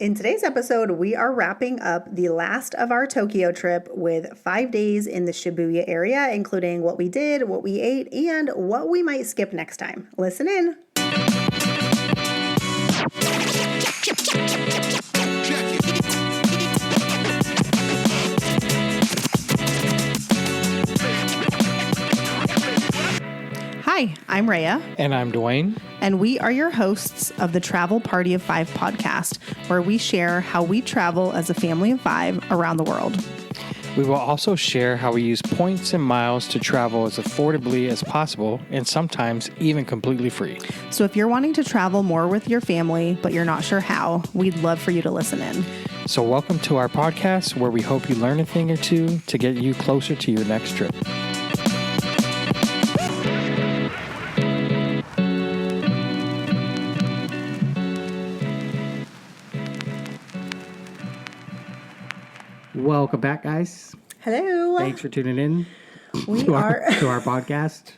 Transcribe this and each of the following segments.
In today's episode, we are wrapping up the last of our Tokyo trip with 5 days in the Shibuya area, including what we did, what we ate, and what we might skip next time. Listen in. Hi, I'm Rhea. And I'm Duane. And we are your hosts of the Travel Party of Five podcast, where we share how we travel as a family of five around the world. We will also share how we use points and miles to travel as affordably as possible and sometimes even completely free. So if you're wanting to travel more with your family, but you're not sure how, we'd love for you to listen in. So welcome to our podcast, where we hope you learn a thing or two to get you closer to your next trip. Welcome back, guys. Hello. Thanks for tuning in to our podcast.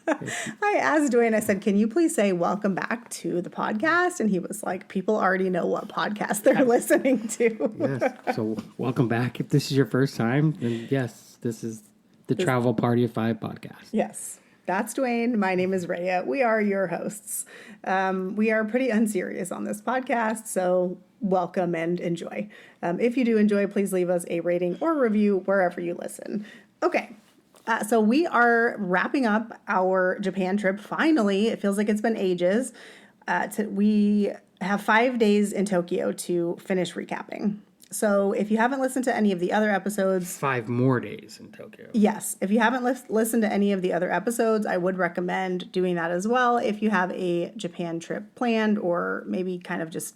I asked Duane, I said, can you please say welcome back to the podcast? And he was like, people already know what podcast they're listening to. Yes. So welcome back. If this is your first time, then yes, this is the Travel Party of Five podcast. Yes. That's Duane. My name is Rhea. We are your hosts. We are pretty unserious on this podcast, so welcome and enjoy. If you do enjoy, please leave us a rating or review wherever you listen. Okay, so we are wrapping up our Japan trip. Finally, it feels like it's been ages. We have 5 days in Tokyo to finish recapping. So if you haven't listened to any of the other episodes... 5 more days in Tokyo. Yes. If you haven't listened to any of the other episodes, I would recommend doing that as well. If you have a Japan trip planned, or maybe kind of just,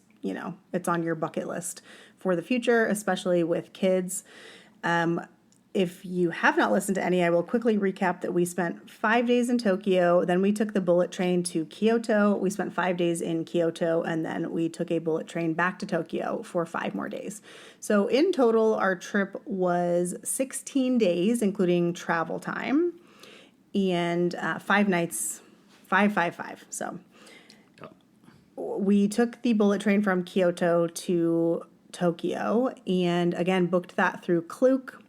it's on your bucket list for the future, especially with kids. If you have not listened to any, I will quickly recap that we spent 5 days in Tokyo. Then we took the bullet train to Kyoto. We spent 5 days in Kyoto, and then we took a bullet train back to Tokyo for 5 more days. So in total, our trip was 16 days, including travel time, and 5 nights, 5. So we took the bullet train from Kyoto to Tokyo, and again, booked that through Klook.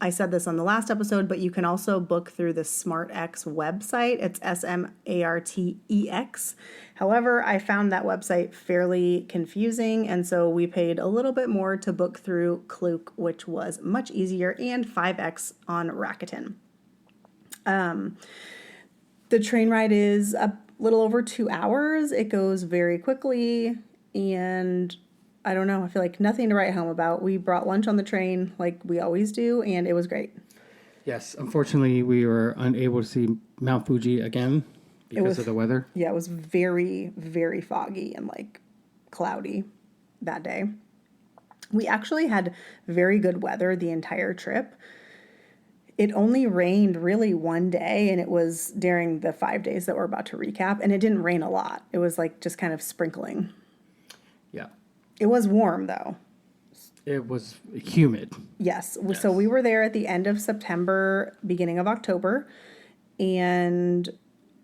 I said this on the last episode, but you can also book through the SmartX website. It's SMARTEX. However, I found that website fairly confusing, and so we paid a little bit more to book through Klook, which was much easier, and 5X on Rakuten. The train ride is a little over 2 hours. It goes very quickly, and I don't know. I feel like nothing to write home about. We brought lunch on the train like we always do, and it was great. Yes. Unfortunately, we were unable to see Mount Fuji again because of the weather. Yeah, it was very, very foggy and cloudy that day. We actually had very good weather the entire trip. It only rained really one day, and it was during the 5 days that we're about to recap, and it didn't rain a lot. It was just kind of sprinkling. Yeah. It was warm, though. It was humid. Yes. So we were there at the end of September, beginning of October, and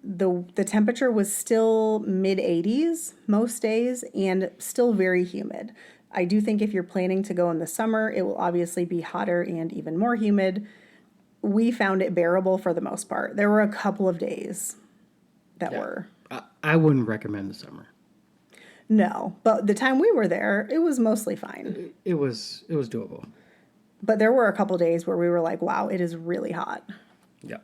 the temperature was still mid-80s most days and still very humid. I do think if you're planning to go in the summer, it will obviously be hotter and even more humid. We found it bearable for the most part. There were a couple of days that were... I wouldn't recommend the summer. No, but the time we were there, it was mostly fine. It was doable. But there were a couple days where we were like, wow, it is really hot. Yeah.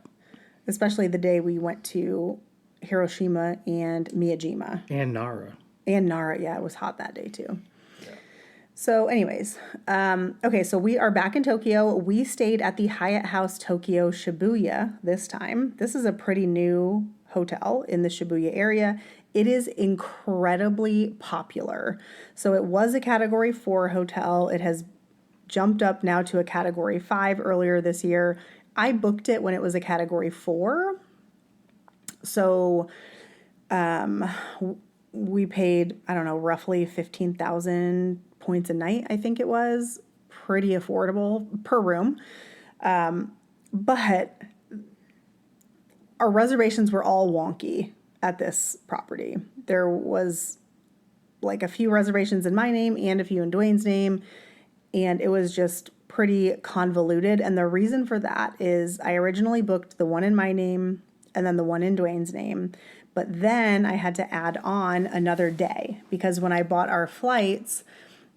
Especially the day we went to Hiroshima and Miyajima. And Nara. Yeah, it was hot that day too. Yeah. So anyways, okay, so we are back in Tokyo. We stayed at the Hyatt House Tokyo Shibuya this time. This is a pretty new hotel in the Shibuya area. It is incredibly popular. So it was a Category 4 hotel. It has jumped up now to a Category 5 earlier this year. I booked it when it was a Category 4. So we paid, I don't know, roughly 15,000 points a night, I think it was. Pretty affordable per room. But our reservations were all wonky at this property. There was like a few reservations in my name and a few in Duane's name. And it was just pretty convoluted. And the reason for that is I originally booked the one in my name and then the one in Duane's name. But then I had to add on another day because when I bought our flights,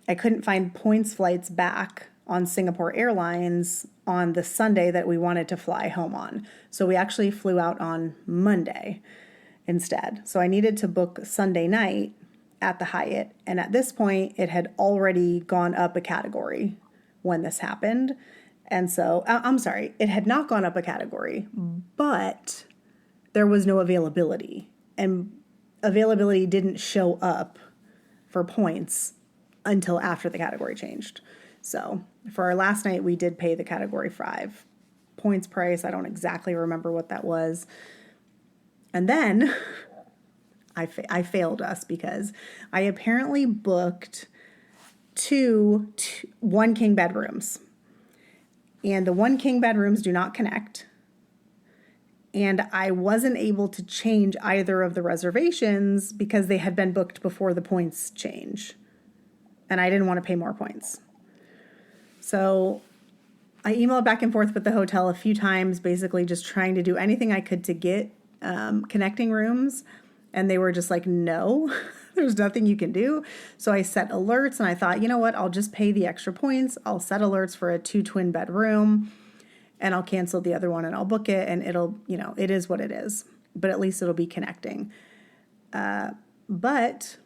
I couldn't find points flights back on Singapore Airlines on the Sunday that we wanted to fly home on. So we actually flew out on Monday instead. So I needed to book Sunday night at the Hyatt. And at this point, it had already gone up a category when this happened. And so, I'm sorry, it had not gone up a category, but there was no availability. And availability didn't show up for points until after the category changed. So for our last night, we did pay the category 5 points price. I don't exactly remember what that was. And then I failed us because I apparently booked one king bedrooms. And the one king bedrooms do not connect. And I wasn't able to change either of the reservations because they had been booked before the points change. And I didn't want to pay more points. So I emailed back and forth with the hotel a few times, basically just trying to do anything I could to get connecting rooms. And they were just like, no, there's nothing you can do. So I set alerts and I thought, you know what, I'll just pay the extra points. I'll set alerts for a 2 twin bed room and I'll cancel the other one and I'll book it. And it'll, it is what it is, but at least it'll be connecting. But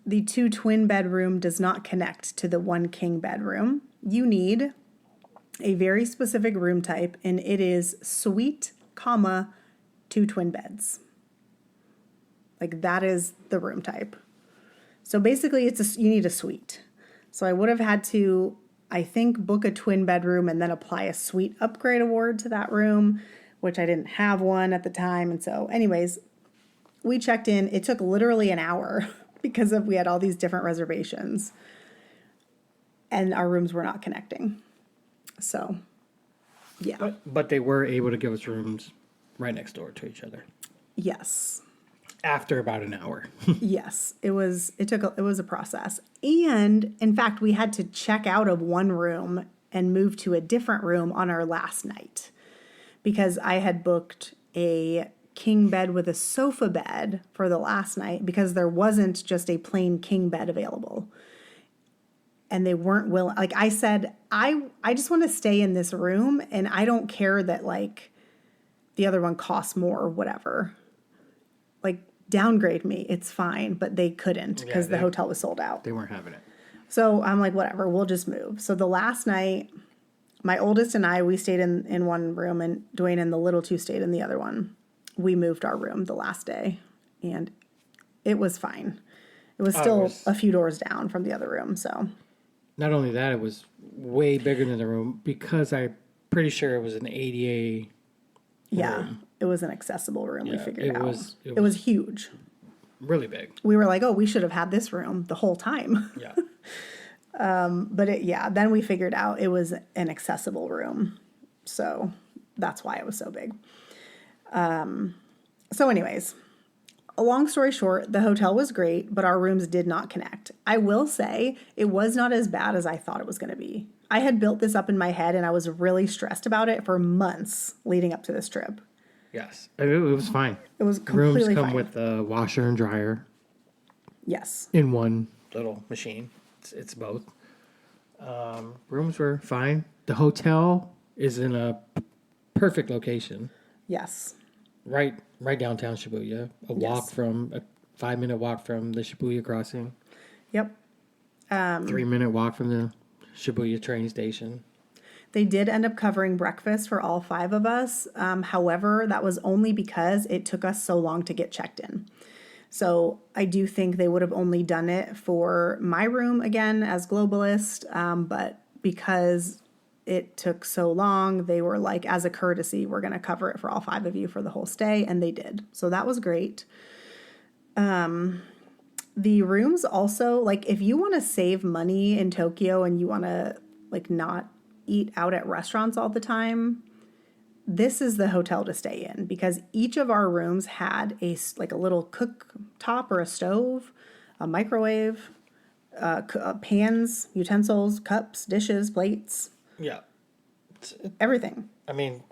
the 2 twin bedroom does not connect to the 1 king bedroom. You need a very specific room type and it is suite, 2 twin beds. Like that is the room type. So basically you need a suite. So I would have had to, I think, book a twin bedroom and then apply a suite upgrade award to that room, which I didn't have one at the time. And so anyways, we checked in. It took literally an hour because we had all these different reservations and our rooms were not connecting. So yeah. But they were able to give us rooms right next door to each other. Yes. After about an hour. Yes, it was a process. And in fact, we had to check out of one room and move to a different room on our last night because I had booked a king bed with a sofa bed for the last night because there wasn't just a plain king bed available. And they weren't willing. Like I said, I just want to stay in this room and I don't care that like the other one costs more or whatever. Like downgrade me, it's fine, but they couldn't because the hotel was sold out. They weren't having it. So I'm like, whatever, we'll just move. So the last night, my oldest and we stayed in one room and Duane and the little two stayed in the other one. We moved our room the last day and it was fine. It was still a few doors down from the other room. So not only that, it was way bigger than the room because I'm pretty sure it was an ADA room. It was an accessible room. We figured out. It was huge. Really big. We were like, oh, we should have had this room the whole time. Yeah. But then we figured out it was an accessible room. So that's why it was so big. So anyways, a long story short, the hotel was great, but our rooms did not connect. I will say it was not as bad as I thought it was going to be. I had built this up in my head and I was really stressed about it for months leading up to this trip. Yes. It was fine. It was completely fine. Rooms come fine. with a washer and dryer. Yes. In one little machine. It's both. Rooms were fine. The hotel is in a perfect location. Yes. Right downtown Shibuya. A 5-minute walk from the Shibuya crossing. Yep. 3-minute walk from the Shibuya train station. They did end up covering breakfast for all 5 of us. However, that was only because it took us so long to get checked in. So I do think they would have only done it for my room again as Globalist. But because it took so long, they were like, as a courtesy, we're going to cover it for all 5 of you for the whole stay. And they did. So that was great. The rooms also, like if you want to save money in Tokyo and you want to like not eat out at restaurants all the time, this is the hotel to stay in because each of our rooms had a little cooktop or a stove, a microwave, pans, utensils, cups, dishes, plates, Yeah. everything. I mean,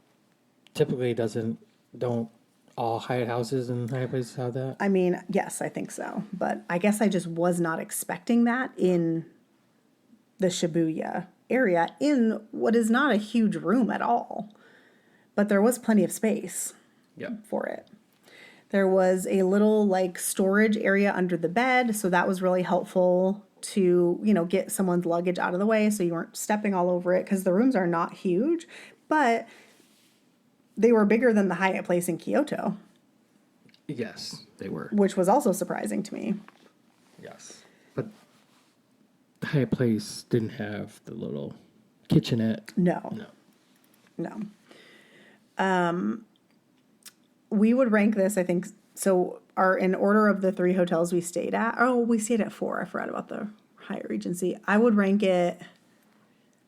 typically don't all Hyatt houses and Hyatt places have that? I mean, yes, I think so. But I guess I just was not expecting that in the Shibuya area in what is not a huge room at all. But there was plenty of space for it. There was a little like storage area under the bed, so that was really helpful to, get someone's luggage out of the way so you weren't stepping all over it, because the rooms are not huge, but they were bigger than the Hyatt place in Kyoto. Yes, they were. Which was also surprising to me. Yes. But the Hyatt place didn't have the little kitchenette. No. We would rank this, I think, so in order of the 3 hotels we stayed at. Oh, we stayed at 4. I forgot about the Hyatt Regency. I would rank it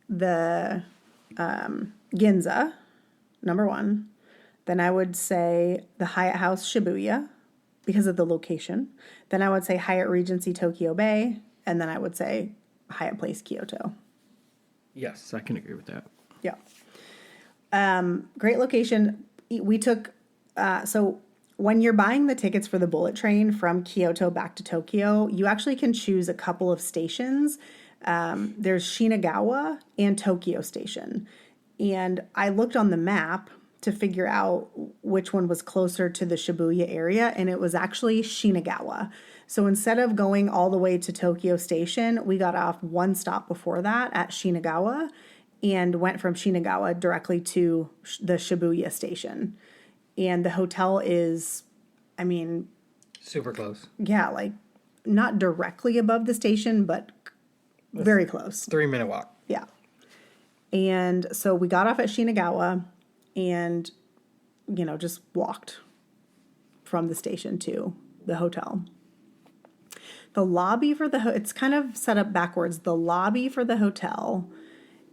the Ginza, number 1. Then I would say the Hyatt House Shibuya because of the location. Then I would say Hyatt Regency Tokyo Bay. And then I would say Hyatt Place Kyoto. Yes, I can agree with that. Yeah. Great location. We took, so when you're buying the tickets for the bullet train from Kyoto back to Tokyo, you actually can choose a couple of stations. There's Shinagawa and Tokyo Station. And I looked on the map to figure out which one was closer to the Shibuya area, and it was actually Shinagawa. So instead of going all the way to Tokyo Station, we got off one stop before that at Shinagawa and went from Shinagawa directly to the Shibuya station. And the hotel is, I mean... super close. Yeah, like not directly above the station, but very close. 3-minute walk. Yeah. And so we got off at Shinagawa and, just walked from the station to the hotel. The lobby for it's kind of set up backwards. The lobby for the hotel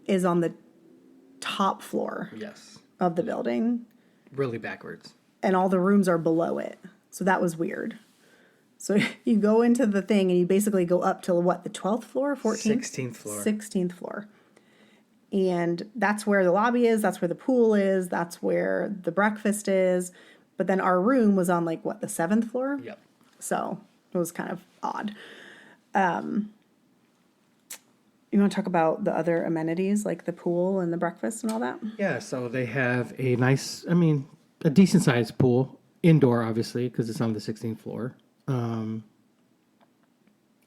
is on the top floor of the building. Really backwards. And all the rooms are below it. So that was weird. So you go into the thing and you basically go up to the 12th floor, 14th? 16th floor. 16th floor. And that's where the lobby is. That's where the pool is. That's where the breakfast is. But then our room was on the 7th floor? Yep. So it was kind of odd. You want to talk about the other amenities, like the pool and the breakfast and all that? Yeah, so they have a a decent sized pool, indoor, obviously, because it's on the 16th floor, and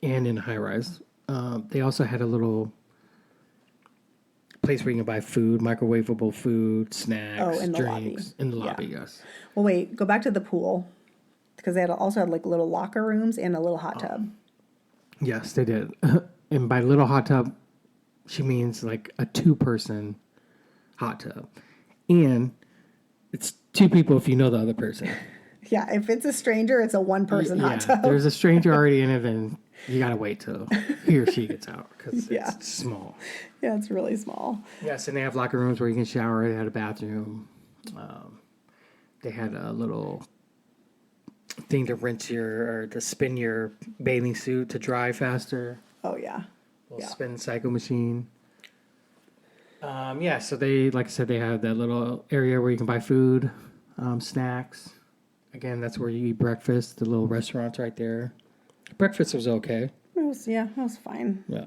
in a high rise. They also had a little place where you can buy food, microwavable food, snacks, in the drinks. lobby. In the lobby, yes. Well, wait, go back to the pool, because they also had little locker rooms and a little hot tub. Yes, they did. And by little hot tub, she means a 2-person hot tub. And it's 2 people if you know the other person. Yeah, if it's a stranger, it's a 1-person hot tub. There's a stranger already in it, then you got to wait till he or she gets out because it's small. Yeah, it's really small. Yes, and they have locker rooms where you can shower. They had a bathroom. They had a little thing to spin your bathing suit to dry faster. Oh, yeah. Spin cycle machine. So they, like I said, they have that little area where you can buy food, snacks. Again, that's where you eat breakfast. The little restaurant's right there. Breakfast was okay. It was fine. Yeah.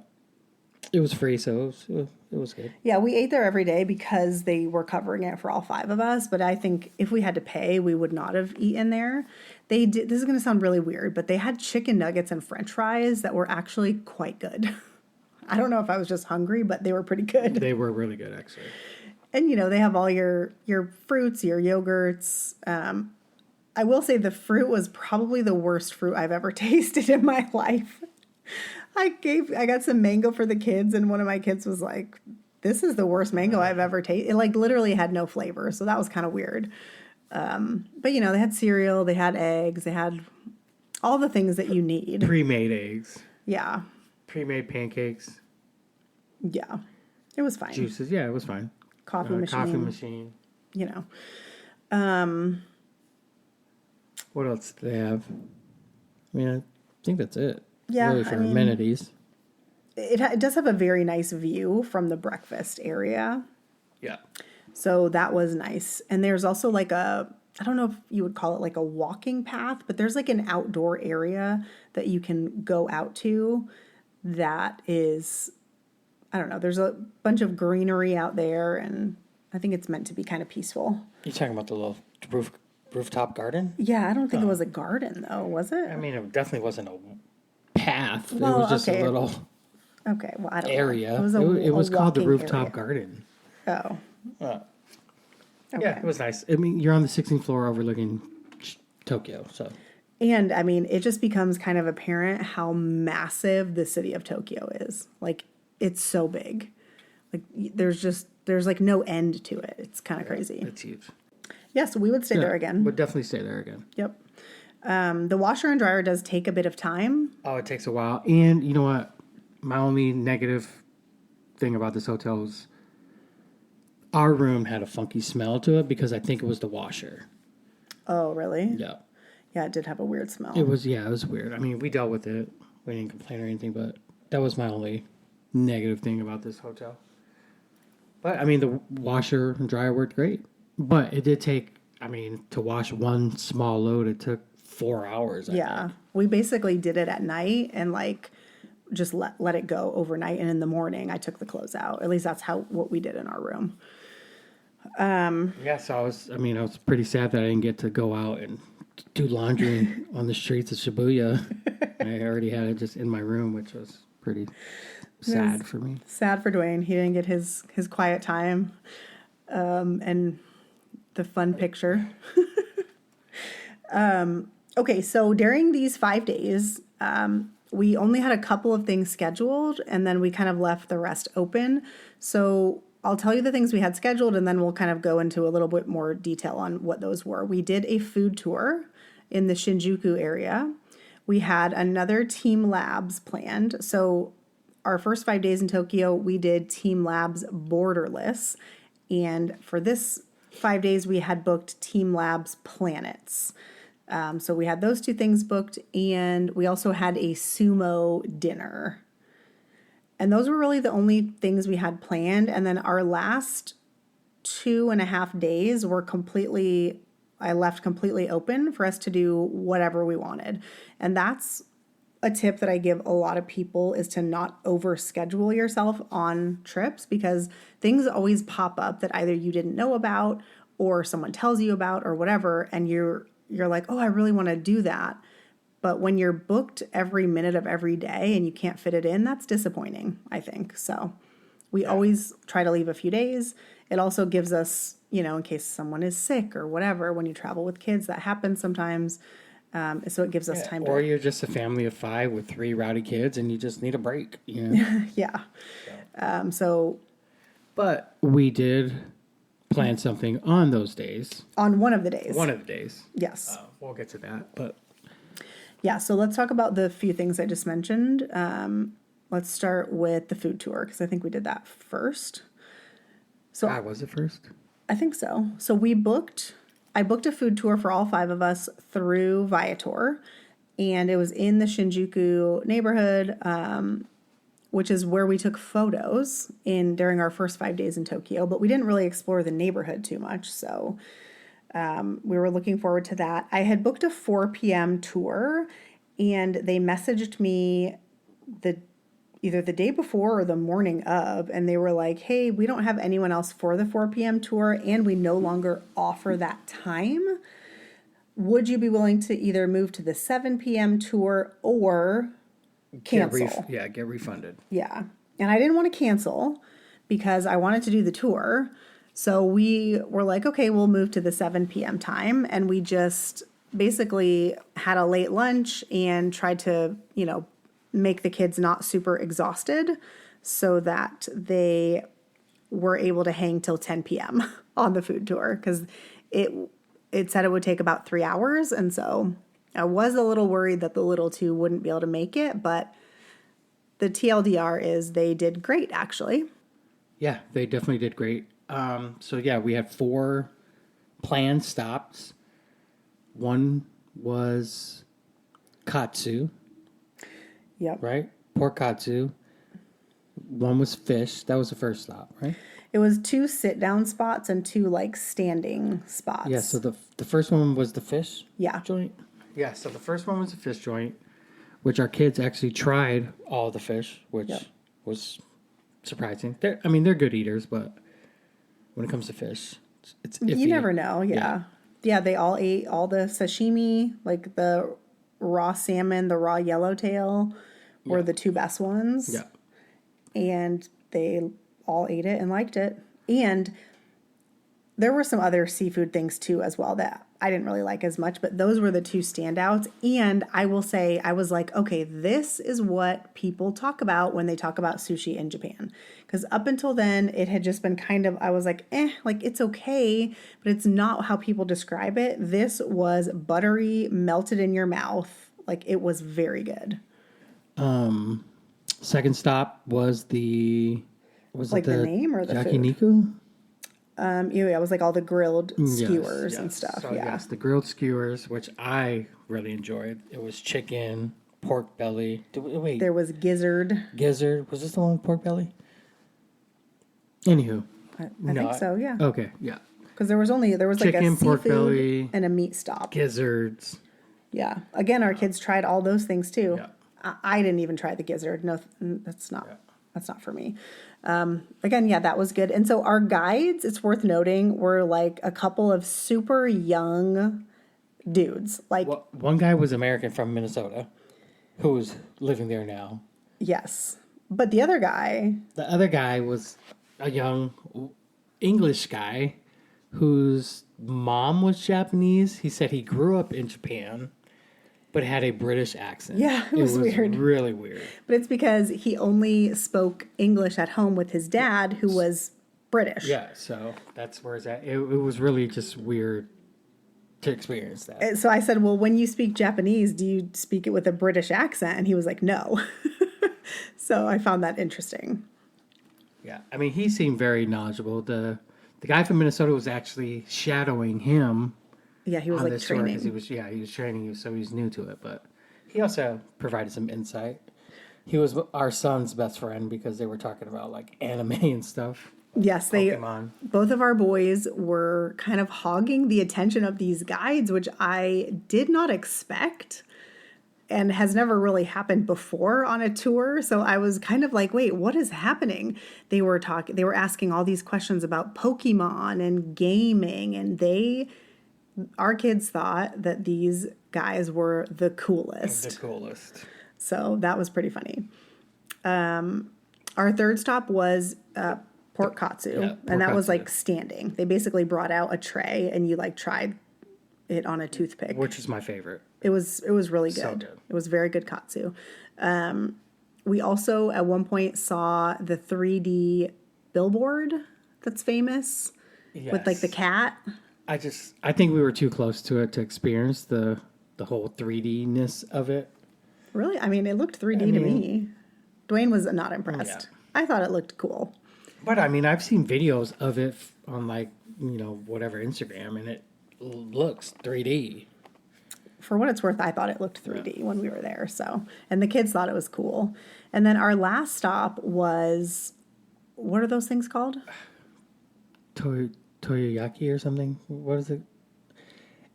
It was free, so it was good. Yeah, we ate there every day because they were covering it for all 5 of us. But I think if we had to pay, we would not have eaten there. They did. This is going to sound really weird, but they had chicken nuggets and French fries that were actually quite good. I don't know if I was just hungry, but they were pretty good. They were really good, actually. And they have all your fruits, your yogurts. I will say the fruit was probably the worst fruit I've ever tasted in my life. I got some mango for the kids, and one of my kids was like, "This is the worst mango I've ever tasted." It literally had no flavor, so that was kind of weird. But they had cereal, they had eggs, they had all the things that you need. Pre-made eggs. Yeah. Pre-made pancakes. Yeah. It was fine. Juices. Yeah, it was fine. Coffee machine. What else do they have? I think that's it. Yeah, really for amenities. It does have a very nice view from the breakfast area. Yeah. So that was nice. And there's also like I don't know if you would call it like a walking path, but there's like an outdoor area that you can go out to that is, I don't know, there's a bunch of greenery out there, and I think it's meant to be kind of peaceful. You're talking about the little rooftop garden? Yeah, I don't think it was a garden though, was it? I mean, it definitely wasn't a path. Well, it was just okay. a little Okay, well, I don't area. know. It was called the walking rooftop area. garden. Oh. Uh, Okay. Yeah, it was nice. I mean, you're on the 16th floor overlooking Tokyo, so. And I mean, it just becomes kind of apparent how massive the city of Tokyo is. Like, it's so big. Like, there's like no end to it. It's kind of crazy. It's huge. Yeah, so we would stay there again. Would definitely stay there again. Yep. The washer and dryer does take a bit of time. Oh, it takes a while. And you know what? My only negative thing about this hotel is our room had a funky smell to it because I think it was the washer. Oh, really? Yeah. Yeah, it did have a weird smell. It was weird. I mean, we dealt with it. We didn't complain or anything, but that was my only negative thing about this hotel. But, I mean, the washer and dryer worked great. But it did take, I mean, to wash one small load, it took 4 hours. I think. We basically did it at night and like just let it go overnight. And in the morning, I took the clothes out. At least that's what we did in our room. Yeah, so I was pretty sad that I didn't get to go out and do laundry on the streets of Shibuya. I already had it just in my room, which was pretty sad for me. Sad for Duane. He didn't get his quiet time and the fun picture. Okay, so during these 5 days, we only had a couple of things scheduled, and then we kind of left the rest open. So I'll tell you the things we had scheduled, and then we'll kind of go into a little bit more detail on what those were. We did a food tour in the Shinjuku area. We had another TeamLabs planned. So our first 5 days in Tokyo, we did TeamLabs Borderless. And for this 5 days, we had booked TeamLabs Planets. So we had those two things booked, and we also had a sumo dinner. And those were really the only things we had planned. And then our last 2.5 days were I left completely open for us to do whatever we wanted. And that's a tip that I give a lot of people, is to not overschedule yourself on trips, because things always pop up that either you didn't know about or someone tells you about or whatever. And you're like, oh, I really want to do that. But when you're booked every minute of every day and you can't fit it in, that's disappointing, I think. So we always try to leave a few days. It also gives us, in case someone is sick or whatever, when you travel with kids, that happens sometimes. So it gives us time Or you're just a family of 5 with 3 rowdy kids and you just need a break. Yeah. But we did plan something on those days. On one of the days. One of the days. Yes. We'll get to that. But yeah, so let's talk about the few things I just mentioned. Let's start with the food tour, because I think we did that first. So was it first? I think so. So I booked a food tour for all 5 of us through Viator, and it was in the Shinjuku neighborhood, which is where we took photos during our first 5 days in Tokyo, but we didn't really explore the neighborhood too much. So we were looking forward to that. I had booked a 4 p.m. tour, and they messaged me either the day before or the morning of, and they were like, hey, we don't have anyone else for the 4 p.m. tour, and we no longer offer that time. Would you be willing to either move to the 7 p.m. tour or cancel? Get refunded. Yeah. And I didn't want to cancel because I wanted to do the tour. So we were like, okay, we'll move to the 7 p.m. time. And we just basically had a late lunch and tried to, make the kids not super exhausted so that they were able to hang till 10 p.m. on the food tour, because it said it would take about 3 hours. And so I was a little worried that the little two wouldn't be able to make it, but the TLDR is they did great, actually. Yeah, they definitely did great. We had 4 planned stops. One was Katsu. Yep. right? Pork katsu. One was fish. That was the first stop, right? It was 2 sit-down spots and 2, like, standing spots. Yeah, so the first one was the fish Yeah. joint. Yeah, so the first one was the fish joint, which our kids actually tried all the fish, which was surprising. They're good eaters, but when it comes to fish, it's iffy. You never know, yeah, they all ate all the sashimi, like the raw salmon, the raw yellowtail were the 2 best ones. Yeah. And they all ate it and liked it. And there were some other seafood things too as well that I didn't really like as much, but those were the 2 standouts. And I will say, I was like, okay, this is what people talk about when they talk about sushi in Japan. Because up until then, it had just been kind of, I was like, like it's okay, but it's not how people describe it. This was buttery, melted in your mouth. Like it was very good. Second stop was the name or the food? yakiniku? It was like all the grilled skewers and stuff. So, yeah. yes, the grilled skewers, which I really enjoyed. It was chicken, pork belly. Wait, There was gizzard. gizzard. Was this the one with pork belly? Anywho, I think so, yeah. Okay, yeah. Because there was like Chicken, a pork seafood belly, and a meat stop. gizzards. Yeah. Again, our kids tried all those things too. Yeah. I didn't even try the gizzard. No, that's not. Yeah. That's not for me. Again, yeah, that was good. And so our guides, it's worth noting, were like a couple of super young dudes. Like, Well, one guy was American from Minnesota, who's living there now. yes. But the other guy, The other guy was a young English guy whose mom was Japanese. He said he grew up in Japan, but had a British accent. Yeah, it was weird. Really weird. but it's because he only spoke English at home with his dad, who was British. Yeah, so that's where it's at. It was really just weird to experience that. And so I said, well, when you speak Japanese, do you speak it with a British accent? And he was like, no. So I found that interesting. Yeah, I mean, he seemed very knowledgeable. The guy from Minnesota was actually shadowing him. Yeah, he was on like this tour, training. 'cause he was training you, so he's new to it. But he also provided some insight. He was our son's best friend because they were talking about like anime and stuff. Yes, Pokemon. both of our boys were kind of hogging the attention of these guides, which I did not expect and has never really happened before on a tour. So I was kind of like, wait, what is happening? They were asking all these questions about Pokemon and gaming, and our kids thought that these guys were the coolest. The coolest. So that was pretty funny. Our third stop was pork katsu, and that was like standing. They basically brought out a tray, and you like tried it on a toothpick. Which is my favorite. It was really good. So good. It was very good katsu. We also at one point saw the 3D billboard that's famous with like the cat. I think we were too close to it to experience the whole 3D-ness of it. Really? I mean, it looked 3D to me. Duane was not impressed. Yeah. I thought it looked cool. But I mean, I've seen videos of it on like, whatever Instagram, and it looks 3D. For what it's worth, I thought it looked 3D when we were there. So, and the kids thought it was cool. And then our last stop was, what are those things called? Toyoyaki or something. What is it?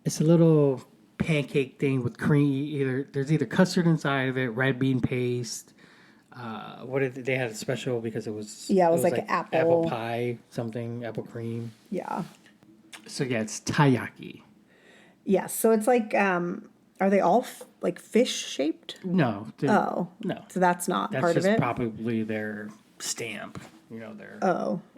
It's a little pancake thing with cream. There's either custard inside of it, red bean paste. They had a special because it was it was like apple pie, something, apple cream. Yeah. So yeah, it's taiyaki. Yes. So it's like, are they all like fish shaped? No. No. So that's not that's part of just it. probably their stamp. Their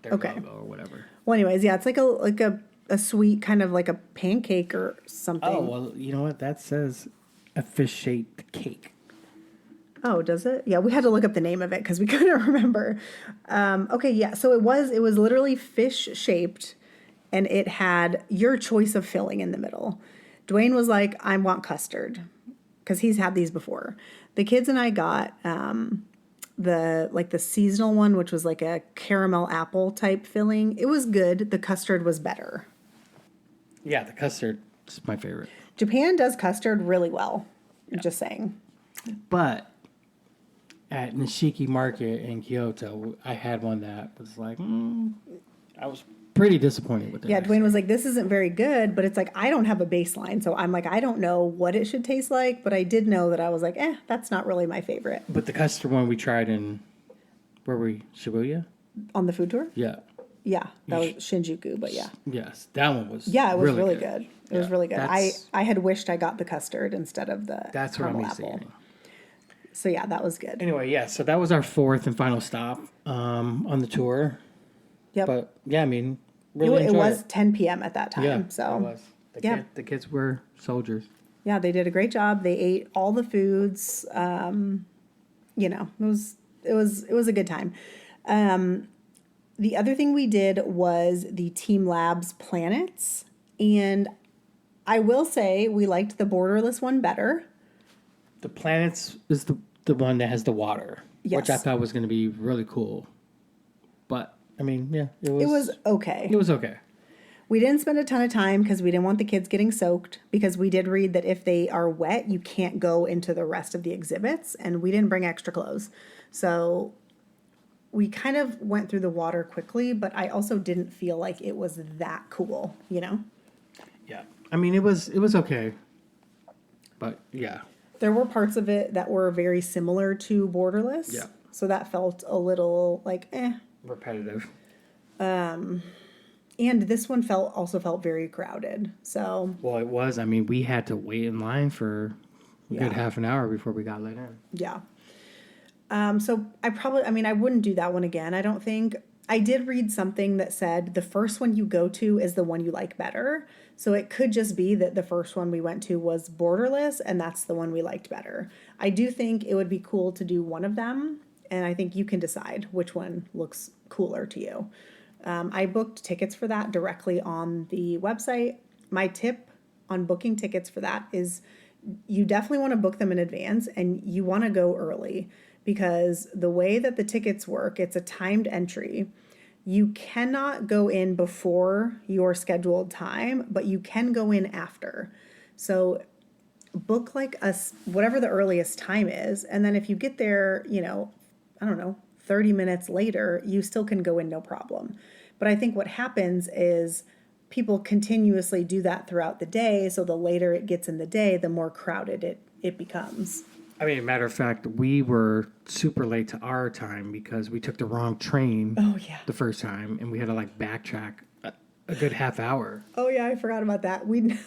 okay. logo or whatever. Well, anyways, yeah, it's like a sweet kind of like a pancake or something. Oh well, you know what that says? A fish-shaped cake. Oh, does it? Yeah, we had to look up the name of it because we couldn't remember. Okay, yeah. So it was literally fish shaped, and it had your choice of filling in the middle. Duane was like, "I want custard," because he's had these before. The kids and I got the seasonal one, which was like a caramel apple type filling. It was good. The custard was better. Yeah, the custard is my favorite. Japan does custard really well. Yeah. Just saying. But at Nishiki Market in Kyoto, I had one that was like, I was pretty disappointed with it. Yeah, Duane was like, this isn't very good, but it's like, I don't have a baseline. So I'm like, I don't know what it should taste like, but I did know that I was like, that's not really my favorite. But the custard one we tried in, where were we? Shibuya? On the food tour? Yeah. Yeah, that was Shinjuku, but yeah. Yes, that one was Yeah, it was really good. It was really good. I had wished I got the custard instead of the That's what I'm caramel used to apple. eating. So yeah, that was good. Anyway, yeah, so that was our fourth and final stop on the tour. Yep. But yeah, I mean, really it enjoyed was 10 p.m. at that time. Yeah, so it was. The kids were soldiers. Yeah, they did a great job. They ate all the foods. It was a good time. The other thing we did was the TeamLab's planets, and I will say we liked the borderless one better. The planets is the one that has the water, which I thought was going to be really cool. But I mean, yeah, it was okay. It was okay. We didn't spend a ton of time because we didn't want the kids getting soaked, because we did read that if they are wet, you can't go into the rest of the exhibits, and we didn't bring extra clothes. So we kind of went through the water quickly, but I also didn't feel like it was that cool, you know? Yeah. I mean, it was okay. But yeah. There were parts of it that were very similar to Borderless. Yeah. So that felt a little like, repetitive. And this one also felt very crowded. So Well, it was. I mean, we had to wait in line for a good half an hour before we got let in. yeah. So I wouldn't do that one again, I don't think. I did read something that said the first one you go to is the one you like better. So it could just be that the first one we went to was Borderless, and that's the one we liked better. I do think it would be cool to do one of them, and I think you can decide which one looks cooler to you. I booked tickets for that directly on the website. My tip on booking tickets for that is you definitely want to book them in advance, and you want to go early, because the way that the tickets work, it's a timed entry. You cannot go in before your scheduled time, but you can go in after. So book whatever the earliest time is, and then if you get there, 30 minutes later, you still can go in no problem. But I think what happens is people continuously do that throughout the day, so the later it gets in the day, the more crowded it becomes. I mean, matter of fact, we were super late to our time because we took the wrong train the first time, and we had to backtrack a good half hour. Oh yeah, I forgot about that. We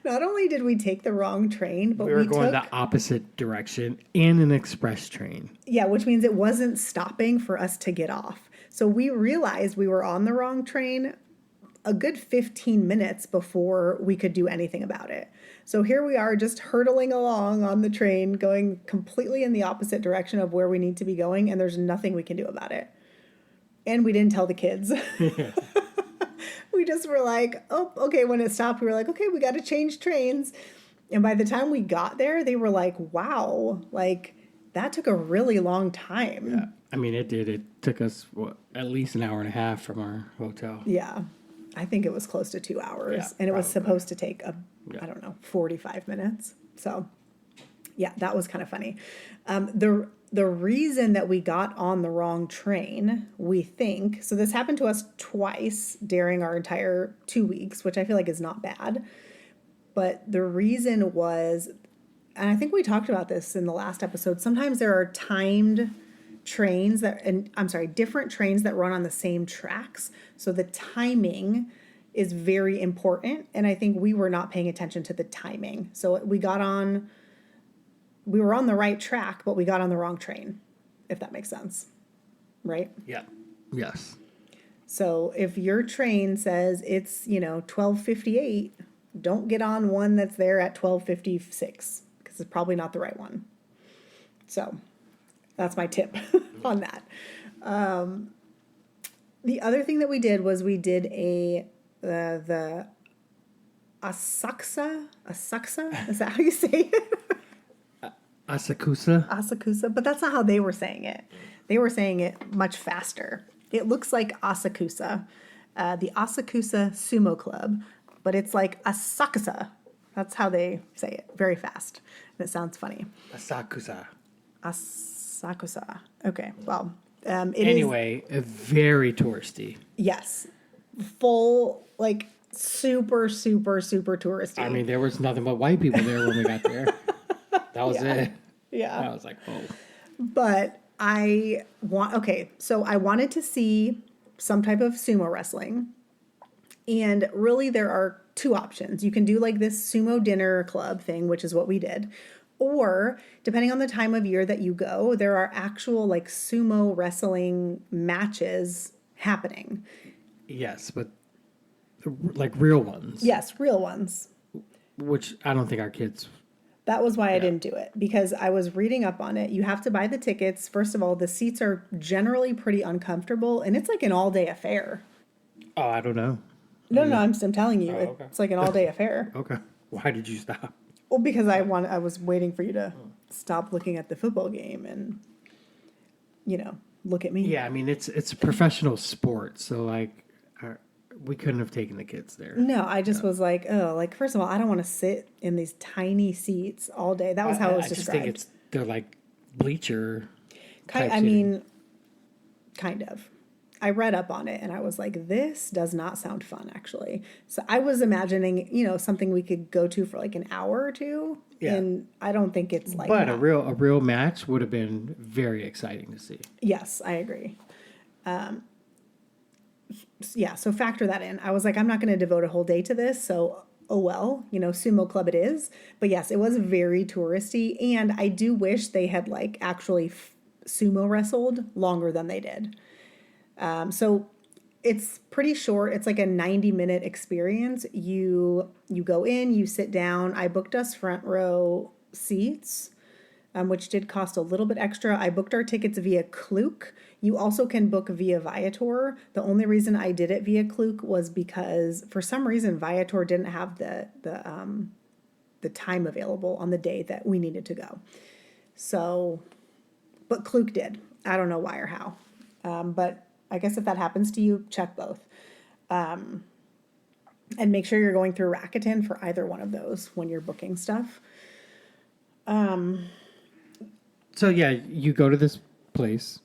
not only did we take the wrong train, but we were going the opposite direction in an express train. Yeah, which means it wasn't stopping for us to get off. So we realized we were on the wrong train a good 15 minutes before we could do anything about it. So here we are just hurtling along on the train, going completely in the opposite direction of where we need to be going, and there's nothing we can do about it. And we didn't tell the kids. We just were like, oh, okay, when it stopped, we were like, okay, we got to change trains. And by the time we got there, they were like, wow, that took a really long time. Yeah. I mean, it did. It took us, at least an hour and a half from our hotel. Yeah. I think it was close to 2 hours, and it was supposed to take 45 minutes. So yeah, that was kind of funny. The reason that we got on the wrong train, we think, so this happened to us twice during our entire 2 weeks, which I feel like is not bad. But the reason was, and I think we talked about this in the last episode, sometimes there are timed trains different trains that run on the same tracks. So the timing is very important. And I think we were not paying attention to the timing. So we were on the right track, but we got on the wrong train, if that makes sense. Right? Yeah. Yes. So if your train says it's, 12:58, don't get on one that's there at 12:56, because it's probably not the right one. So that's my tip on that. The other thing that we did was we did the Asakusa? Is that how you say it? Asakusa, but that's not how they were saying it. They were saying it much faster. It looks like Asakusa, the Asakusa Sumo Club, but it's like Asakusa. That's how they say it, very fast. And it sounds funny. Asakusa. Asakusa. Okay, well, Anyway, a very touristy. Yes, full, like, super, super, super touristy. I mean, there was nothing but white people there when we got there. That was it. Yeah. I was like, oh. But so I wanted to see some type of sumo wrestling. And really, there are two options. You can do like this sumo dinner club thing, which is what we did. Or, depending on the time of year that you go, there are actual like sumo wrestling matches happening. Yes, but like real ones. Yes, real ones. Which I don't think our kids. That was why I didn't do it, because I was reading up on it. You have to buy the tickets. First of all, the seats are generally pretty uncomfortable, and it's like an all-day affair. Oh, I don't know. No, I'm telling you, okay. it's like an all-day affair. Okay. Why did you stop? Well, because I was waiting for you to stop looking at the football game and, look at me. Yeah, I mean, it's a professional sport, so like we couldn't have taken the kids there. No, I just was like, oh, like, first of all, I don't want to sit in these tiny seats all day. That was how it was described. I just think they're like bleacher. Kind of. I read up on it and I was like, this does not sound fun, actually. So I was imagining, something we could go to for like an hour or two. Yeah. And I don't think it's like But that. a real match would have been very exciting to see. Yes, I agree. Yeah, so factor that in. I was like, I'm not going to devote a whole day to this, so oh well, sumo club it is. But yes, it was very touristy, and I do wish they had like actually sumo wrestled longer than they did. So it's pretty short. It's like a 90-minute experience. You go in, you sit down. I booked us front row seats, which did cost a little bit extra. I booked our tickets via Klook. You also can book via Viator. The only reason I did it via Klook was because for some reason Viator didn't have the time available on the day that we needed to go. So, but Klook did. I don't know why or how. But I guess if that happens to you, check both. And make sure you're going through Rakuten for either one of those when you're booking stuff. So yeah, you go to this place.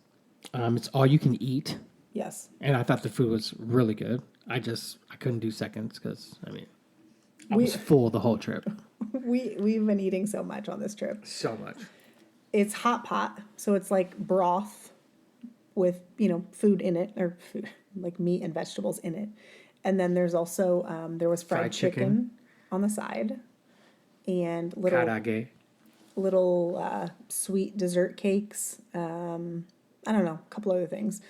It's all you can eat. Yes. And I thought the food was really good. I couldn't do seconds because, I was full the whole trip. We've been eating so much on this trip. So much. It's hot pot, so it's like broth with, food in it, or food, like meat and vegetables in it. And then there's also, there was fried chicken on the side and little sweet dessert cakes. I don't know, a couple other things.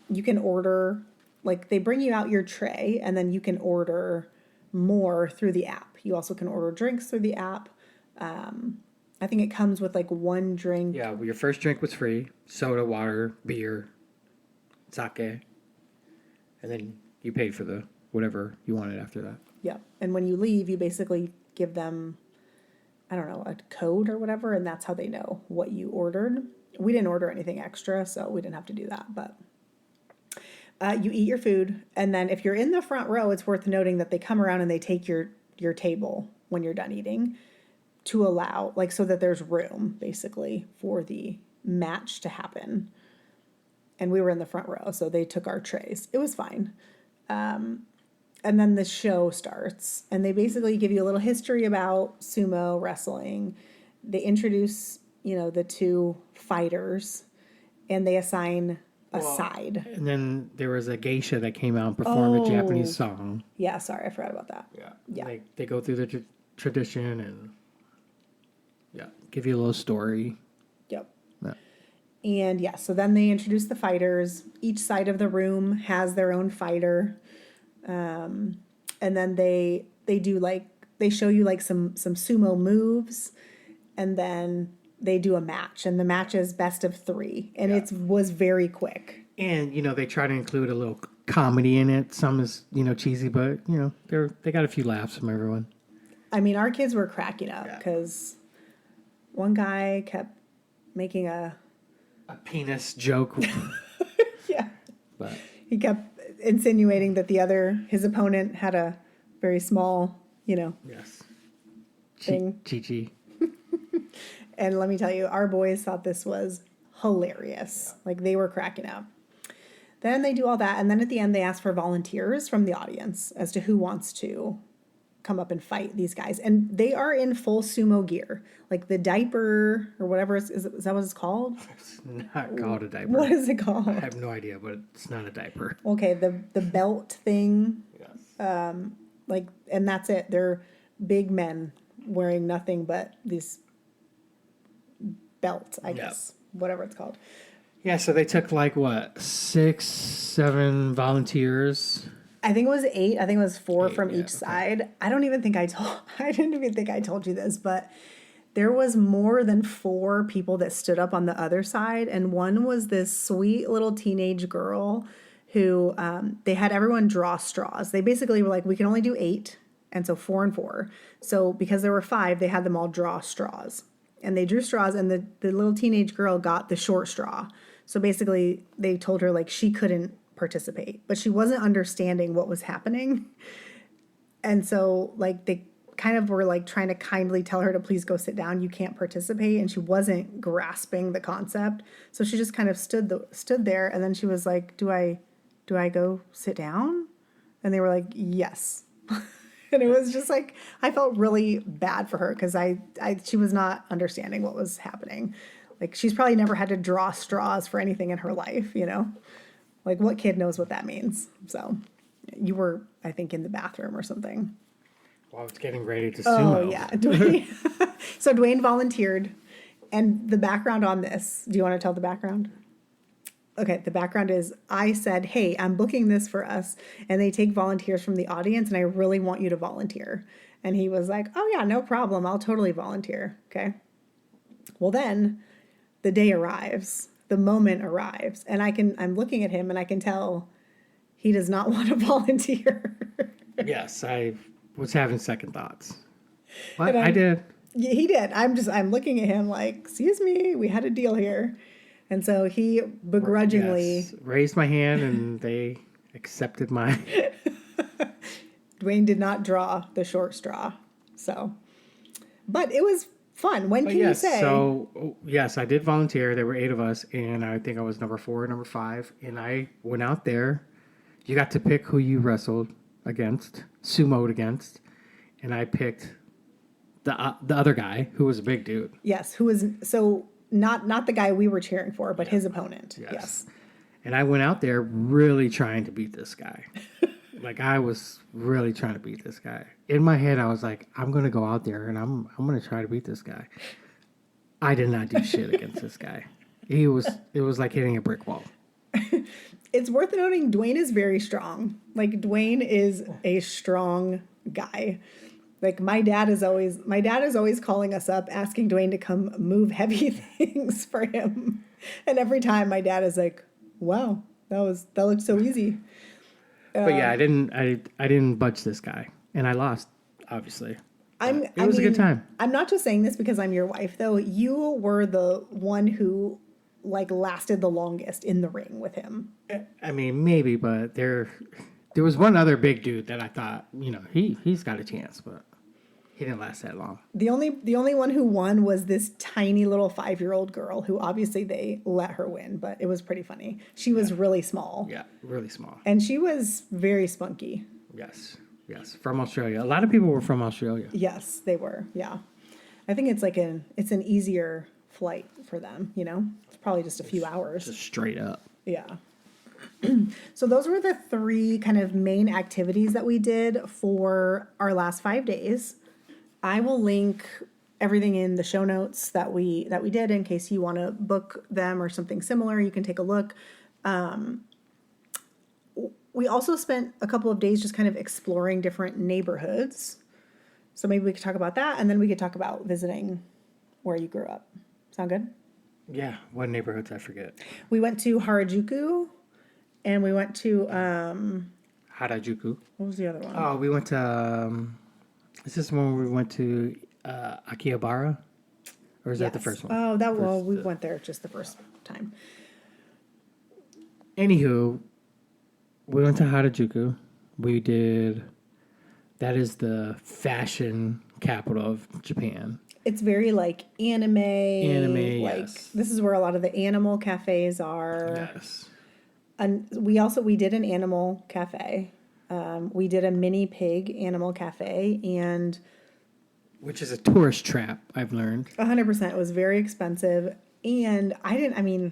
You can order, like they bring you out your tray and then you can order more through the app. You also can order drinks through the app. I think it comes with like one drink. Yeah, well, your first drink was free. Soda, water, beer, sake. And then you paid for the whatever you wanted after that. Yeah. And when you leave, you basically give them, I don't know, a code or whatever, and that's how they know what you ordered. We didn't order anything extra, so we didn't have to do that. But you eat your food, and then if you're in the front row, it's worth noting that they come around and they take your table when you're done eating to allow, like, so that there's room, basically, for the match to happen. And we were in the front row, so they took our trays. It was fine. And then the show starts, and they basically give you a little history about sumo wrestling. They introduce, the two fighters, and they assign a side. And then there was a geisha that came out and performed a Japanese song. Yeah, sorry, I forgot about that. Yeah. They go through the tradition and give you a little story. Yep. Yeah. And so then they introduce the fighters. Each side of the room has their own fighter. And then they do they show you like some sumo moves, and then they do a match, and the match is best of 3, and it was very quick. And they try to include a little comedy in it. Some is cheesy, but they got a few laughs from everyone. I mean, our kids were cracking up because one guy kept making a penis joke. Yeah, but he kept insinuating that his opponent had a very small, yes, thing. Chi-chi. And let me tell you, our boys thought this was hilarious. Like they were cracking up. Then they do all that. And then at the end, they ask for volunteers from the audience as to who wants to come up and fight these guys. And they are in full sumo gear. Like the diaper or whatever. Is that what it's called? It's not called a diaper. What is it called? I have no idea, but it's not a diaper. Okay, the belt thing. Yes. Like, and that's it. They're big men wearing nothing but these belts, I guess. Whatever it's called. Yeah, so they took like what, 6, 7 volunteers. I think it was 8. I think it was 4 8, from yeah, each side. I didn't even think I told you this, but there was more than 4 people that stood up on the other side, and one was this sweet little teenage girl who they had everyone draw straws. They basically were like, we can only do 8, and so 4 and 4. So because there were 5, they had them all draw straws. And they drew straws, and the little teenage girl got the short straw. So basically, they told her, like, she couldn't participate. But she wasn't understanding what was happening. And so, like, they kind of were, like, trying to kindly tell her to please go sit down. You can't participate. And she wasn't grasping the concept. So she just kind of stood there. And then she was like, do I go sit down? And they were like, yes. And it was just like, I felt really bad for her because she was not understanding what was happening. Like, she's probably never had to draw straws for anything in her life, you know? Like, what kid knows what that means? So, you were, I think, in the bathroom or something. Well, I was getting ready to sumo. Oh, yeah. Duane. So, Duane volunteered. And the background on this, do you want to tell the background? Okay, the background is I said, hey, I'm booking this for us, and they take volunteers from the audience, and I really want you to volunteer. And he was like, oh, yeah, no problem. I'll totally volunteer. Okay. Well, then the day arrives, the moment arrives, and I'm looking at him, and I can tell he does not want to volunteer. Yes, I was having second thoughts. And What? I did. Yeah, he did. I'm looking at him like, excuse me, we had a deal here. And so he begrudgingly... Yes, raised my hand, and they accepted my... Duane did not draw the short straw. So, but it was fun. When can you say? So, yes, I did volunteer. There were 8 of us, and I think I was number 4 or number 5. And I went out there. You got to pick who you wrestled against, sumoed against. And I picked the other guy, who was a big dude. Yes, who was... So... Not the guy we were cheering for, but his opponent. Yes. And I went out there really trying to beat this guy. Like, I was really trying to beat this guy. In my head, I was like, I'm going to go out there and I'm going to try to beat this guy. I did not do shit against this guy. It was like hitting a brick wall. It's worth noting Duane is very strong. Like, Duane is a strong guy. Like, my dad is always calling us up, asking Duane to come move heavy things for him. And every time my dad is like, wow, that looked so easy. But yeah, I didn't budge this guy. And I lost, obviously. It was a good time. I'm not just saying this because I'm your wife, though. You were the one who, like, lasted the longest in the ring with him. I mean, maybe, but there was one other big dude that I thought, you know, he's got a chance, but he didn't last that long. The only one who won was this tiny little 5-year-old girl who obviously they let her win, but it was pretty funny. She was really small. Yeah, really small. And she was very spunky. Yes, from Australia. A lot of people were from Australia. Yes, they were. Yeah. I think it's an easier flight for them, you know? It's probably just a few hours. Just straight up. Yeah. So those were the 3 kind of main activities that we did for our last 5 days. I will link everything in the show notes that we did in case you want to book them or something similar. You can take a look. We also spent a couple of days just kind of exploring different neighborhoods. So maybe we could talk about that, and then we could talk about visiting where you grew up. Sound good? Yeah. What neighborhoods? I forget. We went to Harajuku, and we went to... Harajuku. What was the other one? Oh, we went to... is this one where we went to Akihabara? Or is that the first one? Oh, we went there just the first time. Anywho, we went to Harajuku. We did... That is the fashion capital of Japan. It's very like anime. Anime, like yes. this is where a lot of the animal cafes are. Yes. And we did an animal cafe. We did a mini pig animal cafe, and Which is a tourist trap, I've learned. 100% it was very expensive. And I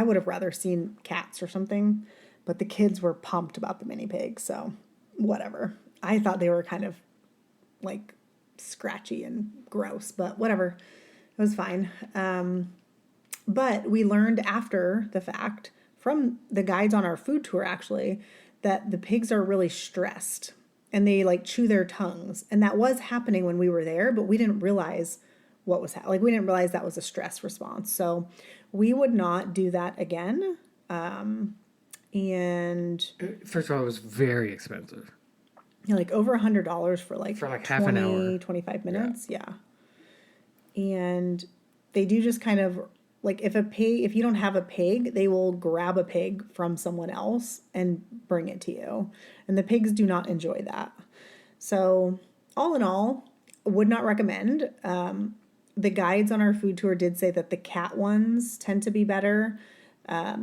would have rather seen cats or something, but the kids were pumped about the mini pigs, so whatever. I thought they were kind of like scratchy and gross, but whatever. It was fine. But we learned after the fact from the guides on our food tour, actually, that the pigs are really stressed and they like chew their tongues. And that was happening when we were there, but we didn't realize what was happening. Like, we didn't realize that was a stress response. So we would not do that again. And First of all, it was very expensive. like over $100 for like half an hour. 25 minutes. Yeah. And they do just kind of like if you don't have a pig, they will grab a pig from someone else and bring it to you. And the pigs do not enjoy that. So all in all, would not recommend. The guides on our food tour did say that the cat ones tend to be better.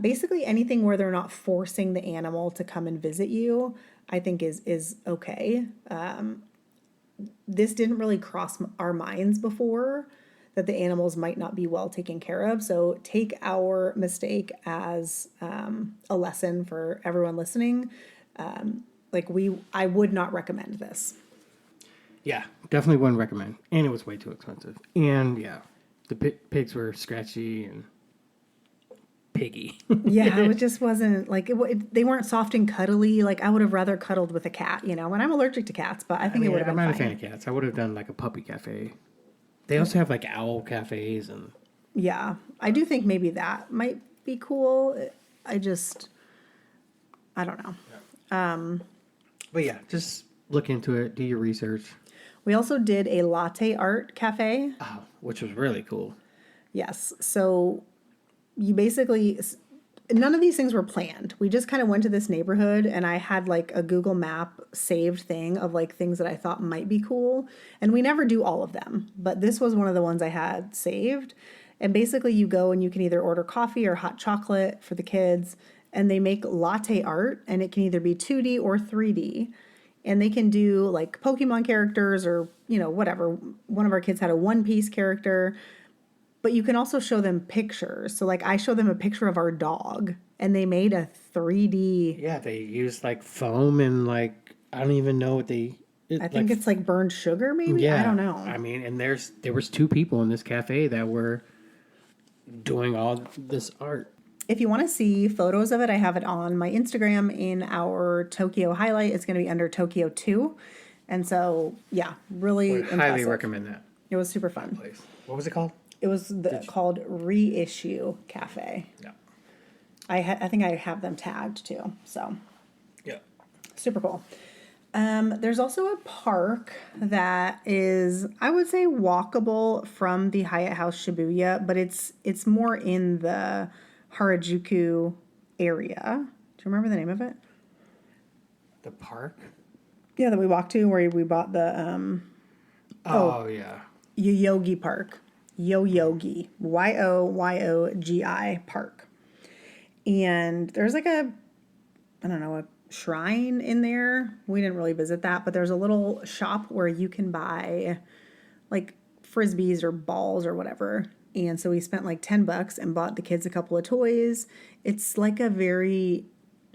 Basically anything where they're not forcing the animal to come and visit you, I think is okay. This didn't really cross our minds before, that the animals might not be well taken care of. So take our mistake as a lesson for everyone listening. I would not recommend this. Yeah, definitely wouldn't recommend. And it was way too expensive. And yeah, the pigs were scratchy and piggy. Yeah, it just wasn't like they weren't soft and cuddly. Like I would have rather cuddled with a cat, and I'm allergic to cats, but I think it would have been fine. I'm not a fan of cats. I would have done like a puppy cafe. They also have like owl cafes and. Yeah, I do think maybe that might be cool. I don't know. Yeah. But yeah, just look into it. Do your research. We also did a latte art cafe. Oh, which was really cool. Yes. So you basically, none of these things were planned. We just kind of went to this neighborhood and I had like a Google map saved thing of like things that I thought might be cool. And we never do all of them, but this was one of the ones I had saved. And basically you go and you can either order coffee or hot chocolate for the kids, and they make latte art, and it can either be 2D or 3D. And they can do like Pokemon characters or, whatever. One of our kids had a One Piece character, but you can also show them pictures. So like I showed them a picture of our dog and they made a 3D. Yeah, they used like foam and like, I don't even know what I think it's like burned sugar maybe. Yeah, I don't know. I mean, and there was 2 people in this cafe that were doing all this art. If you want to see photos of it, I have it on my Instagram in our Tokyo highlight. It's going to be under Tokyo 2. And so, yeah, really Would impressive. highly recommend that. It was super fun. Place. What was it called? It was called Reissue Cafe. Yeah. I think I have them tagged too. So, yeah. Super cool. There's also a park that is, I would say, walkable from the Hyatt House Shibuya, but it's more in the Harajuku area. Do you remember the name of it? The park? Yeah, that we walked to where we bought the yeah. Yoyogi Park. Yoyogi. Yoyogi Park. And there's like a shrine in there. We didn't really visit that, but there's a little shop where you can buy like frisbees or balls or whatever. And so we spent like $10 and bought the kids a couple of toys. It's like a very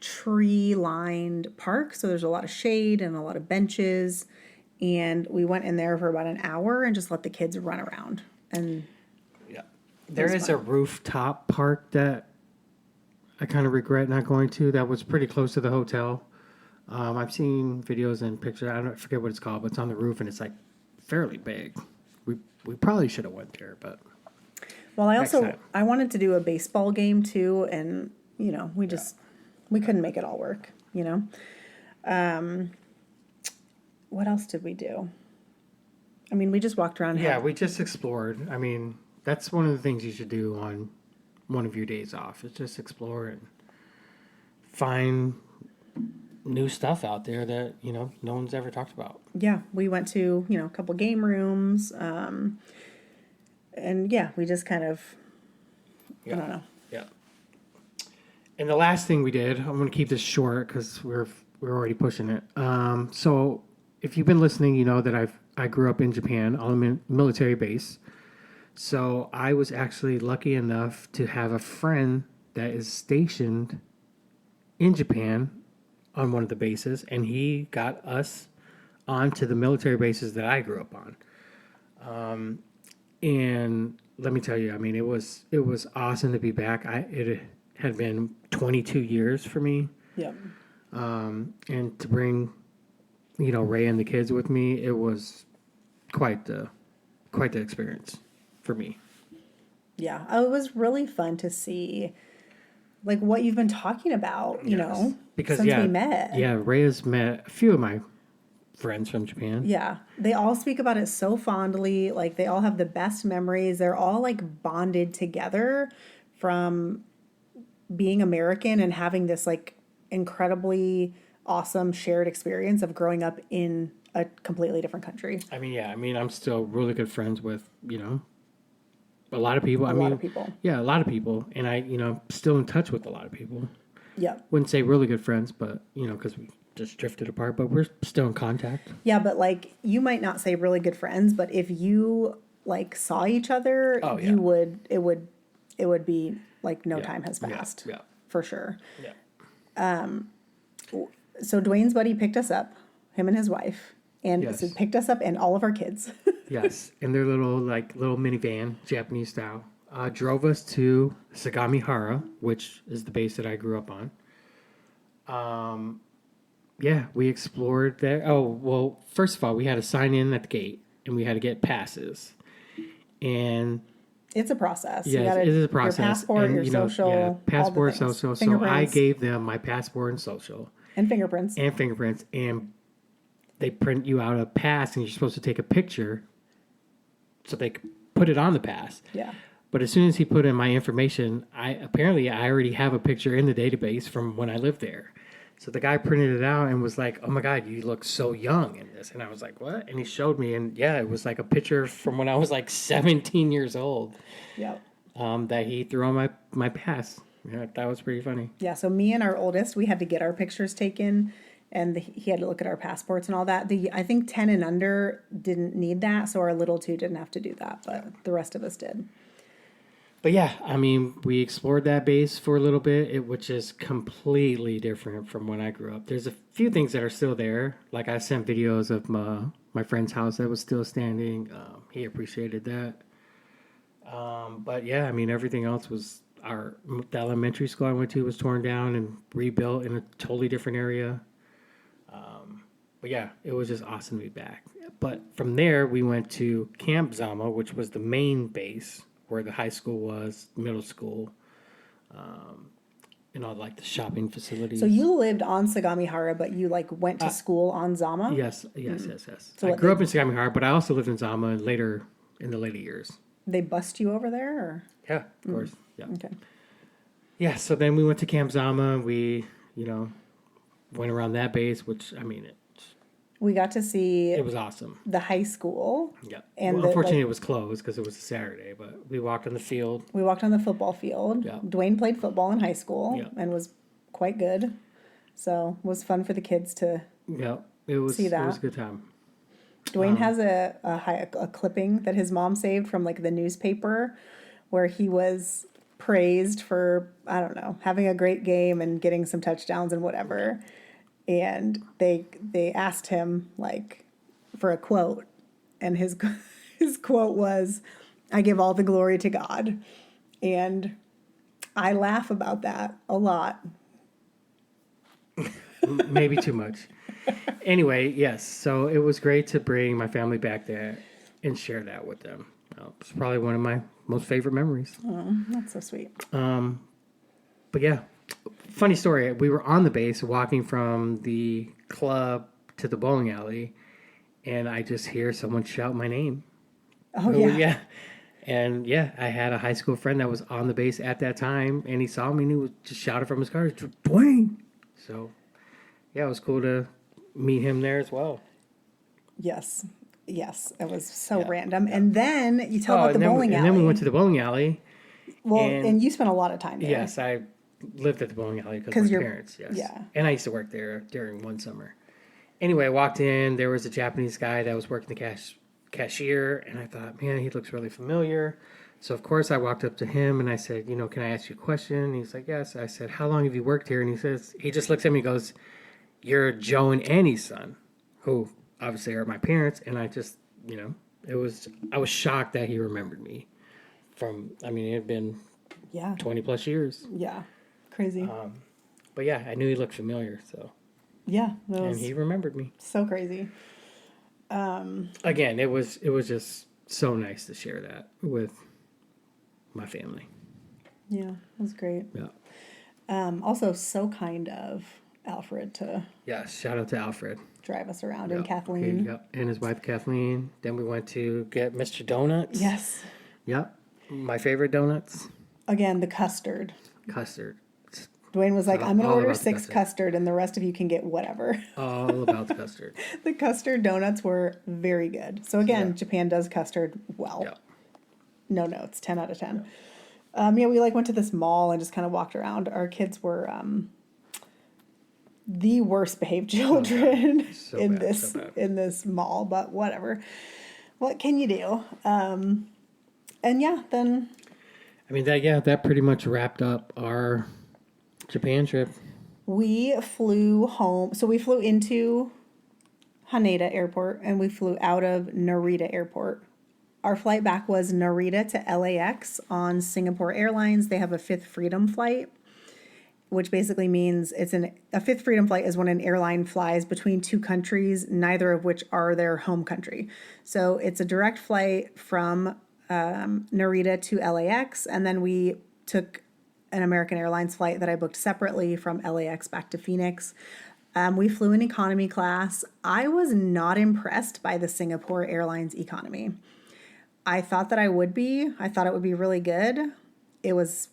tree-lined park, so there's a lot of shade and a lot of benches. And we went in there for about an hour and just let the kids run around. And yeah, there is a rooftop park that I kind of regret not going to. That was pretty close to the hotel. I've seen videos and pictures. I forget what it's called, but it's on the roof and it's like fairly big. We probably should have went there, but. Well, I wanted to do a baseball game too, and we couldn't make it all work. What else did we do? I mean, we just walked around. Yeah, we just explored. I mean, that's one of the things you should do on one of your days off. Is just explore and find new stuff out there that no one's ever talked about. Yeah, we went to a couple game rooms. And yeah, we just kind of, I don't know. Yeah. And the last thing we did, I'm going to keep this short because we're already pushing it. So if you've been listening, you know that I grew up in Japan on a military base. So I was actually lucky enough to have a friend that is stationed in Japan on one of the bases, and he got us onto the military bases that I grew up on. And let me tell you, I mean, it was awesome to be back. It had been 22 years for me, Yep. and to bring, Ray and the kids with me, it was quite the experience for me. Yeah, it was really fun to see, like, what you've been talking about, because since we met. Yeah, Ray has met a few of my friends from Japan. Yeah, they all speak about it so fondly. Like, they all have the best memories. They're all, like, bonded together from being American and having this, like, incredibly awesome shared experience of growing up in a completely different country. I mean, I'm still really good friends with, a lot of people. A lot of people. Yeah, a lot of people. And I, still in touch with a lot of people. Yeah. Wouldn't say really good friends, but, because we just drifted apart, but we're still in contact. Yeah, but like you might not say really good friends, but if you like saw each other, you would it would be like no time has passed. Yeah. For sure. Yeah. So Duane's buddy picked us up, him and his wife, and Yes. so picked us up and all of our kids. Yes. And their little minivan, Japanese style, drove us to Sagamihara, which is the base that I grew up on. Yeah, we explored there. Oh, well, first of all, we had to sign in at the gate, and we had to get passes. And It's a process. yeah, it is a process. Your passport, and, your social, yeah, all passport, the things. social. So I Fingerprints. gave them my passport and social And fingerprints. and they print you out a pass, and you're supposed to take a picture so they could put it on the pass. Yeah. But as soon as he put in my information, I already have a picture in the database from when I lived there. So the guy printed it out and was like, "Oh my God, you look so young in this." And I was like, "What?" And he showed me, and yeah, it was like a picture from when I was like 17 years old. Yep. That he threw on my pass. Yeah, that was pretty funny. Yeah, so me and our oldest, we had to get our pictures taken, and he had to look at our passports and all that. I think 10 and under didn't need that, so our little two didn't have to do that, but the rest of us did. But yeah, I mean, we explored that base for a little bit, which is completely different from when I grew up. There's a few things that are still there. Like I sent videos of my friend's house that was still standing. He appreciated that. But yeah, I mean, everything else was the elementary school I went to was torn down and rebuilt in a totally different area. But yeah, it was just awesome to be back. But from there, we went to Camp Zama, which was the main base where the high school was, middle school, and all like the shopping facilities. So you lived on Sagamihara, but you like went to school on Zama? Yes. So I grew up in Sagamihara, but I also lived in Zama in the later years. They bussed you over there? Or? Yeah, of course. Yeah. Okay. Yeah, so then we went to Camp Zama. We, went around that base, which, I mean, We got to see it was awesome. the high school. Yeah. And well, unfortunately, it was closed because it was a Saturday, but we walked on the field. We walked on the football field. Yeah. Duane played football in high school Yeah. and was quite good. So it was fun for the kids to Yeah, it was, see that. It was a good time. Duane has a clipping that his mom saved from like the newspaper where he was praised for, I don't know, having a great game and getting some touchdowns and whatever. And they asked him like for a quote, and his quote was, "I give all the glory to God." And I laugh about that a lot. Maybe too much. Anyway, yes. So it was great to bring my family back there and share that with them. It's probably one of my most favorite memories. Oh, that's so sweet. But yeah, funny story. We were on the base walking from the club to the bowling alley, and I just hear someone shout my name. Oh, yeah. And yeah, I had a high school friend that was on the base at that time, and he saw me and he was just shouted from his car, "Duane!" So yeah, it was cool to meet him there as well. Yes. Yes, it was so random. And then you tell about the and bowling alley. And then we went to the bowling alley. Well, and you spent a lot of time there. Yes, I lived at the bowling alley because of my parents. Yes. Yeah. And I used to work there during one summer. Anyway, I walked in. There was a Japanese guy that was working the cashier. And I thought, man, he looks really familiar. So, of course, I walked up to him and I said, can I ask you a question? And he's like, yes. I said, how long have you worked here? And he just looks at me and goes, you're Joe and Annie's son, who obviously are my parents. And I just, I was shocked that he remembered me it had been 20 plus years. Yeah. Crazy. But yeah, I knew he looked familiar. So yeah. And he remembered me. So crazy. Again, it was just so nice to share that with my family. Yeah, it was great. Yeah. Also, so kind of Alfred to shout out to Alfred. Drive us around, and Kathleen. And his wife Kathleen. Then we went to get Mr. Donuts. Yes. Yep. My favorite donuts. Again, the custard. Duane was like, I'm going to order 6 custard, and the rest of you can get whatever. All about the custard. The custard donuts were very good. So again, Japan does custard well. Yep. No notes, 10 out of 10. We went to this mall and just kind of walked around. Our kids were the worst behaved children in this mall, but whatever. What can you do? Then that pretty much wrapped up our Japan trip. We flew home. So we flew into Haneda Airport and we flew out of Narita Airport. Our flight back was Narita to LAX on Singapore Airlines. They have a Fifth Freedom flight, which basically means a Fifth Freedom flight is when an airline flies between 2 countries, neither of which are their home country. So it's a direct flight from Narita to LAX, and then we took an American Airlines flight that I booked separately from LAX back to Phoenix. We flew in economy class. I was not impressed by the Singapore Airlines economy. I thought that I would be. I thought it would be really good. It was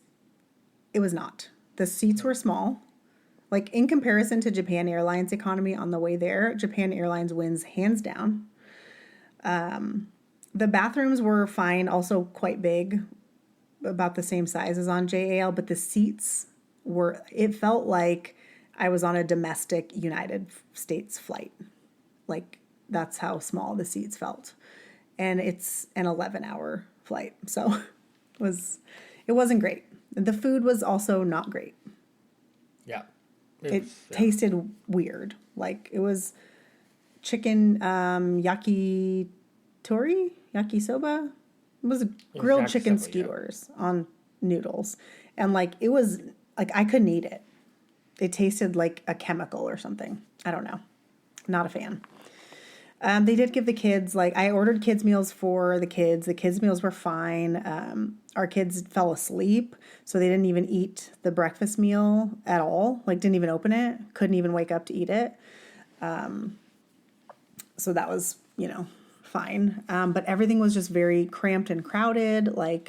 not. The seats were small. Like, in comparison to Japan Airlines economy on the way there, Japan Airlines wins hands down. The bathrooms were fine, also quite big, about the same size as on JAL, but the seats it felt like I was on a domestic United States flight. Like, that's how small the seats felt. And it's an 11-hour flight, so it wasn't great. The food was also not great. Yeah. It tasted weird. Like, it was chicken yakisoba. It was grilled chicken skewers on noodles. And it was I couldn't eat it. It tasted like a chemical or something. I don't know. Not a fan. They did give the kids, I ordered kids meals for the kids. The kids meals were fine. Our kids fell asleep, so they didn't even eat the breakfast meal at all. Didn't even open it. Couldn't even wake up to eat it. So that was, fine. But everything was just very cramped and crowded. I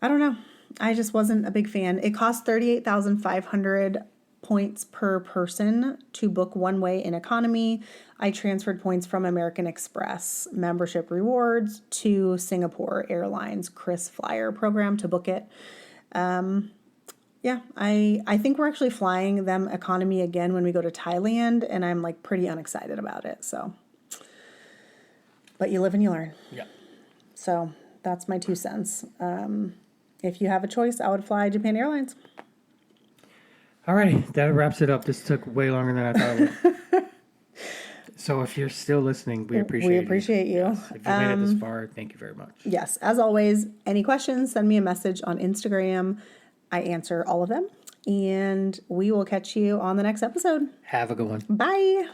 don't know. I just wasn't a big fan. It cost 38,500 points per person to book one way in economy. I transferred points from American Express membership rewards to Singapore Airlines Chris Flyer program to book it. I think we're actually flying them economy again when we go to Thailand, and I'm pretty unexcited about it. So, but you live and you learn. Yeah. So that's my 2 cents. If you have a choice, I would fly Japan Airlines. Alrighty, that wraps it up. This took way longer than I thought it would. So if you're still listening, we appreciate you. Yes. If you made it this far, thank you very much. Yes, as always, any questions, send me a message on Instagram. I answer all of them. And we will catch you on the next episode. Have a good one. Bye.